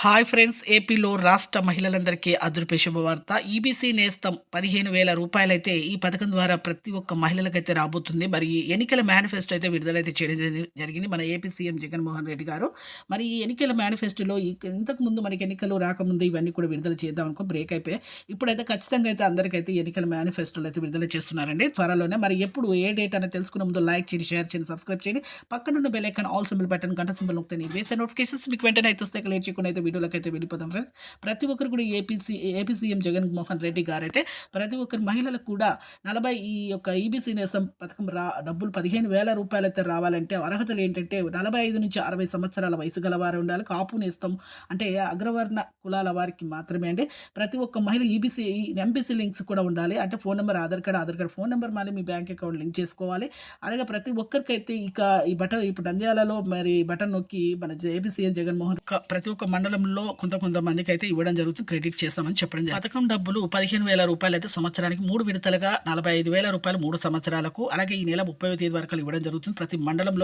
Hi friends, ఏపీలో రాష్ట్ర మహిళలందరికీ అదృపే శుభవార్త. ఈబీసీ నేస్తం 15,000 రూపాయలైతే ఈ పథకం ద్వారా ప్రతి ఒక్క మహిళలకైతే రాబోతుంది. మరి ఎన్నికల మేనిఫెస్టో అయితే విడుదలైతే చేయడం జరిగింది మన ఏపీ సీఎం జగన్మోహన్ రెడ్డి గారు. మరి ఈ ఎన్నికల మేనిఫెస్టోలో ఇంతకుముందు మనకి ఎన్నికలు రాకముందు ఇవన్నీ కూడా విడుదల చేద్దాం అనుకో బ్రేక్ అయిపోయి ఇప్పుడైతే ఖచ్చితంగా అయితే అందరికైతే ఎన్నికల మేనిఫెస్టోలు అయితే విడుదల చేస్తున్నారండి త్వరలోనే. మరి ఎప్పుడు ఏ డేట్ అనేది తెలుసుకునే ముందు లైక్ చేయండి, షేర్ చేయండి, సబ్స్క్రైబ్ చేయండి. పక్కనున్న bell icon all symbol button గంట సింబల్ నొక్కితే నేను వేసే నోటిఫికేషన్స్ మీకు వెంటనే అయితే వస్తే లేట్ చేయకుండా అయితే వీడియోలోకి అయితే వెళ్ళిపోతాం ఫ్రెండ్స్. ప్రతి ఒక్కరు కూడా ఏపీ సీఎం జగన్మోహన్ రెడ్డి గారు అయితే ప్రతి ఒక్కరి మహిళలకు కూడా 40 ఈ యొక్క ఈబీసీ నేస్తం పథకం డబ్బులు 15,000 రూపాయలు అయితే రావాలంటే అర్హతలు ఏంటంటే 45 నుంచి 60 సంవత్సరాల వయసు గలవారు ఉండాలి. కాపు నేస్తం అంటే అగ్రవర్ణ కులాల వారికి మాత్రమే అండి. ప్రతి ఒక్క మహిళ ఎంపీసీ లింక్స్ కూడా ఉండాలి. అంటే phone number, Aadhaar card phone number మళ్ళీ మీ బ్యాంక్ అకౌంట్ లింక్ చేసుకోవాలి. అలాగే ప్రతి ఒక్కరికైతే ఇక ఈ బటన్ ఇప్పుడు నంద్యాలలో మరి బటన్ నొక్కి మన ఏపీ సీఎం జగన్మోహన్ ప్రతి ఒక్క మండలంలో కొంతమందికి అయితే ఇవ్వడం జరుగుతుంది, క్రెడిట్ చేస్తామని చెప్పడం జరిగింది. పథకం డబ్బులు 15,000 రూపాయలు అయితే సంవత్సరానికి 3 విడతలుగా 45,000 రూపాయలు 3 సంవత్సరాలకు, అలాగే ఈ నెల 30వ తేదీ వరకు ఇవ్వడం జరుగుతుంది. ప్రతి మండలంలో